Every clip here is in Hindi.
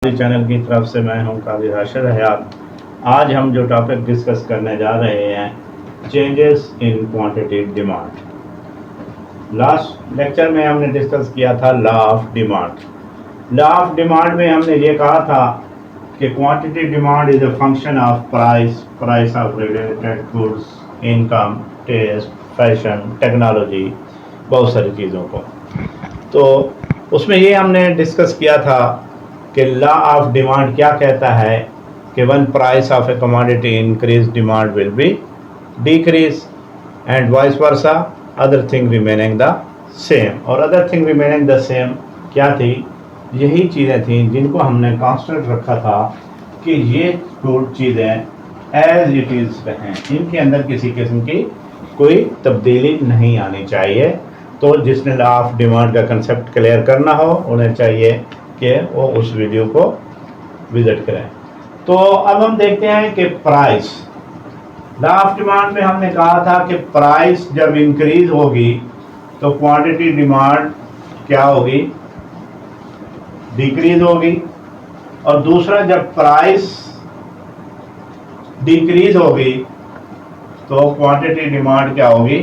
चैनल की तरफ से मैं हूं काजी राशिद हयात। आज हम जो टॉपिक डिस्कस करने जा रहे हैं, changes in quantity demand. Last lecture में हमने डिस्कस किया था law of demand. Law of demand में हमने ये कहा था कि quantity demand is a function of price of related goods, income, taste, fashion, technology, बहुत सारी चीज़ों को। तो उसमें ये हमने डिस्कस किया था कि लॉ ऑफ डिमांड क्या कहता है कि when price of a commodity increase, demand will be decrease and vice versa, other thing remaining the same. और other thing remaining the same क्या थी? यही चीज़ें थी जिनको हमने कांस्टेंट रखा था कि ये गुड चीज़ें एज इट इज़ रहें, इनके अंदर किसी किस्म की कोई तब्दीली नहीं आनी चाहिए। तो जिसने लॉ ऑफ डिमांड का कंसेप्ट क्लियर करना हो उन्हें चाहिए कि वो उस वीडियो को विजिट करें। तो अब हम देखते हैं कि प्राइस, लॉ ऑफ डिमांड में हमने कहा था कि प्राइस जब इंक्रीज होगी तो क्वांटिटी डिमांड क्या होगी? डिक्रीज होगी। और दूसरा, जब प्राइस डिक्रीज होगी तो क्वांटिटी डिमांड क्या होगी?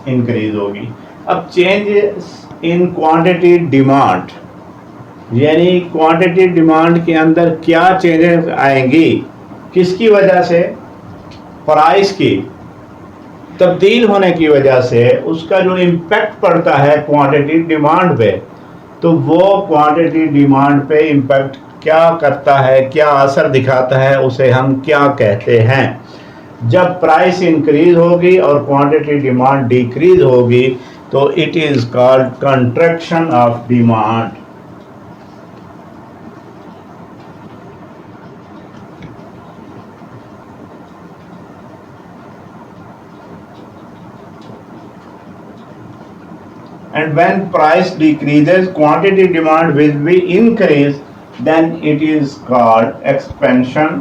इंक्रीज होगी। अब चेंजेस इन क्वांटिटी डिमांड यानी क्वांटिटी डिमांड के अंदर क्या चेंजेस आएंगी? किसकी वजह से? प्राइस की तब्दील होने की वजह से उसका जो इम्पैक्ट पड़ता है क्वांटिटी डिमांड पे, तो वो क्वांटिटी डिमांड पे इम्पैक्ट क्या करता है, क्या असर दिखाता है, उसे हम क्या कहते हैं? जब प्राइस इंक्रीज होगी और क्वांटिटी डिमांड डिक्रीज होगी तो it is called contraction of demand. And when price decreases, quantity demand will be increased, then it is called expansion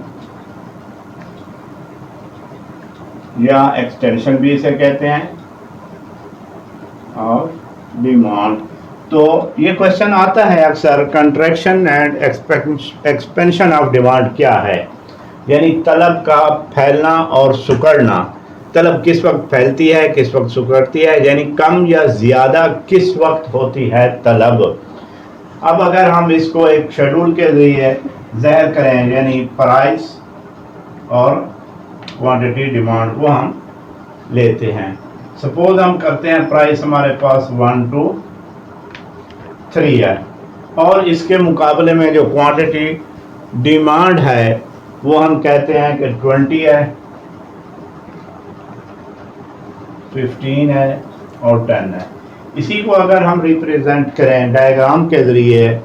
या एक्सटेंशन भी इसे कहते हैं ऑफ डिमांड। तो ये क्वेश्चन आता है अक्सर, contraction and expansion of demand क्या है? यानी तलब का फैलना और सिकुड़ना। तलब किस वक्त फैलती है, किस वक्त सिकुड़ती है, यानी कम या ज़्यादा किस वक्त होती है तलब। अब अगर हम इसको एक शेड्यूल के जरिए ज़ाहिर करें, यानी प्राइस और क्वांटिटी डिमांड को हम लेते हैं। सपोज हम करते हैं प्राइस हमारे पास 1 to 3 है और इसके मुकाबले में जो क्वांटिटी डिमांड है वो हम कहते हैं कि 20 है, 15 है और 10 है। इसी को अगर हम रिप्रेजेंट करें डायग्राम के ज़रिए,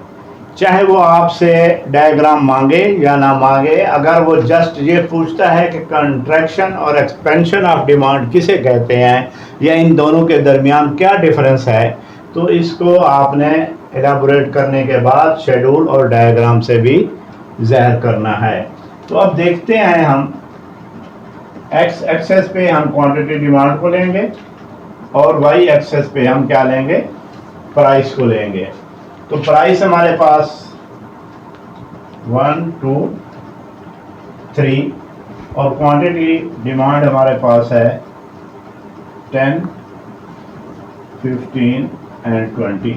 चाहे वो आपसे डायग्राम मांगे या ना मांगे, अगर वो जस्ट ये पूछता है कि कंट्रैक्शन और एक्सपेंशन ऑफ डिमांड किसे कहते हैं या इन दोनों के दरमियान क्या डिफरेंस है, तो इसको आपने एलाबोरेट करने के बाद शेड्यूल और डायग्राम से भी ज़ाहिर करना है। तो अब देखते हैं, हम एक्स एक्सेस पे हम क्वांटिटी डिमांड को लेंगे और वाई एक्सेस पे हम क्या लेंगे? प्राइस को लेंगे। तो प्राइस हमारे पास 1 2 3 और क्वांटिटी डिमांड हमारे पास है 10 15 एंड 20।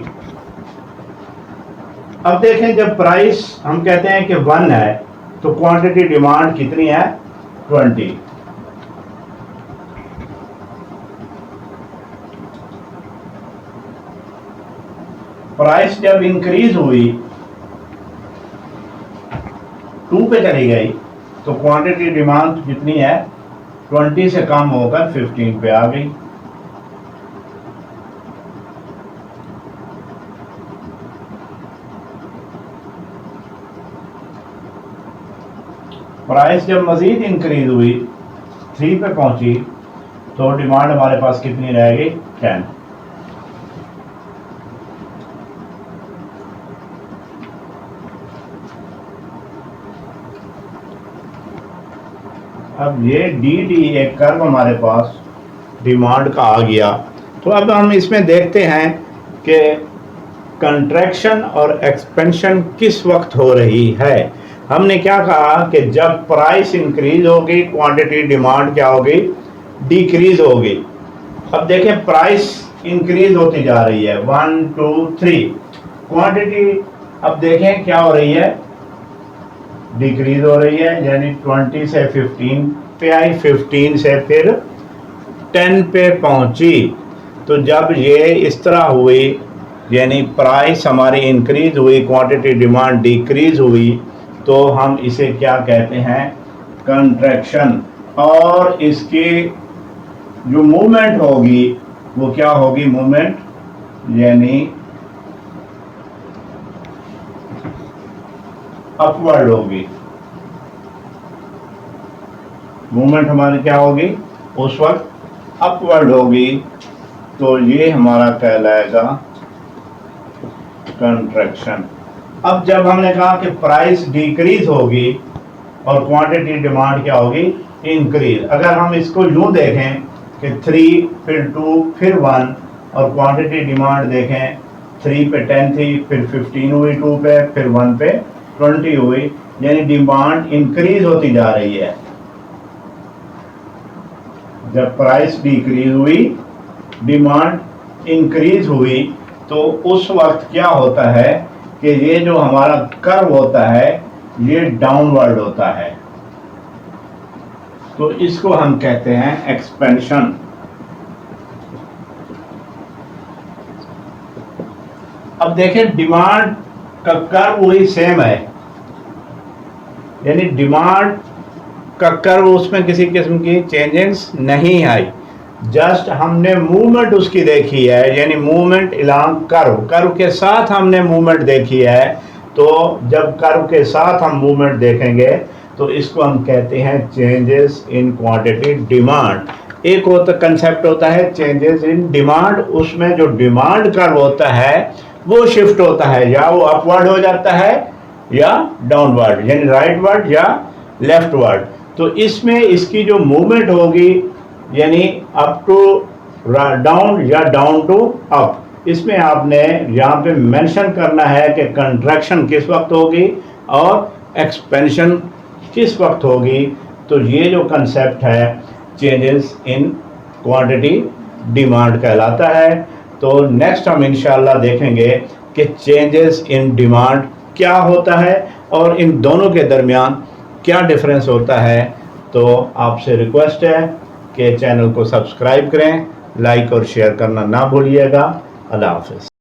अब देखें, जब प्राइस हम कहते हैं कि 1 है तो क्वांटिटी डिमांड कितनी है? 20। प्राइस जब इंक्रीज हुई 2 पे चली गई तो क्वांटिटी डिमांड कितनी है? 20 से कम होकर 15 पे आ गई। प्राइस जब मजीद इंक्रीज हुई 3 पे पहुंची तो डिमांड हमारे पास कितनी रहेगी? 10। अब ये डी एक कर्व हमारे पास डिमांड का आ गया। तो अब हम इसमें देखते हैं कि कंट्रैक्शन और एक्सपेंशन किस वक्त हो रही है। हमने क्या कहा कि जब प्राइस इंक्रीज होगी क्वांटिटी डिमांड क्या होगी, डिक्रीज होगी। अब देखें प्राइस इंक्रीज होती जा रही है 1 2 3, क्वांटिटी अब देखें क्या हो रही है, डिक्रीज हो रही है, यानी 20 से 15 पे आई, 15 से फिर 10 पे पहुंची। तो जब ये इस तरह हुई यानी प्राइस हमारी इंक्रीज हुई, क्वांटिटी डिमांड डिक्रीज हुई, तो हम इसे क्या कहते हैं, कंट्रैक्शन। और इसकी जो मूवमेंट होगी वो क्या होगी, मूवमेंट यानी अपवर्ड होगी। मूवमेंट हमारी क्या होगी, उस वक्त अपवर्ड होगी। तो ये हमारा कहलाएगा कंट्रैक्शन। अब जब हमने कहा कि प्राइस डिक्रीज होगी और क्वांटिटी डिमांड क्या होगी, इंक्रीज। अगर हम इसको यूं देखें कि 3 फिर 2 फिर 1 और क्वांटिटी डिमांड देखें 3 पे 10 थी, फिर 15 हुई 2 पे, फिर 1 पे 20 हुई, यानी डिमांड इंक्रीज होती जा रही है। जब प्राइस डिक्रीज हुई डिमांड इंक्रीज हुई, तो उस वक्त क्या होता है कि ये जो हमारा कर्व होता है ये डाउनवर्ड होता है। तो इसको हम कहते हैं एक्सपेंशन। अब देखें डिमांड का कर्व वही सेम है, यानी डिमांड का कर्व उसमें किसी किस्म की चेंजेस नहीं आई, जस्ट हमने मूवमेंट उसकी देखी है, यानी मूवमेंट अलोंग कर्व, कर्व के साथ हमने मूवमेंट देखी है। तो जब कर्व के साथ हम मूवमेंट देखेंगे तो इसको हम कहते हैं चेंजेस इन क्वांटिटी डिमांड। एक होता कंसेप्ट होता है चेंजेस इन डिमांड, उसमें जो डिमांड कर्व होता है वो शिफ्ट होता है, या वो अपवर्ड हो जाता है या डाउनवर्ड, यानी राइटवर्ड या लेफ्टवर्ड। तो इसमें इसकी जो मूवमेंट होगी यानी अप टू डाउन या डाउन टू अप, इसमें आपने यहाँ पे मेंशन करना है कि कंट्रैक्शन किस वक्त होगी और एक्सपेंशन किस वक्त होगी। तो ये जो कंसेप्ट है चेंजेस इन क्वांटिटी डिमांड कहलाता है। तो नेक्स्ट हम इंशाल्लाह देखेंगे कि चेंजेस इन डिमांड क्या होता है और इन दोनों के दरमियान क्या डिफरेंस होता है। तो आपसे रिक्वेस्ट है कि चैनल को सब्सक्राइब करें, लाइक और शेयर करना ना भूलिएगा। अल्लाह हाफ़िज़।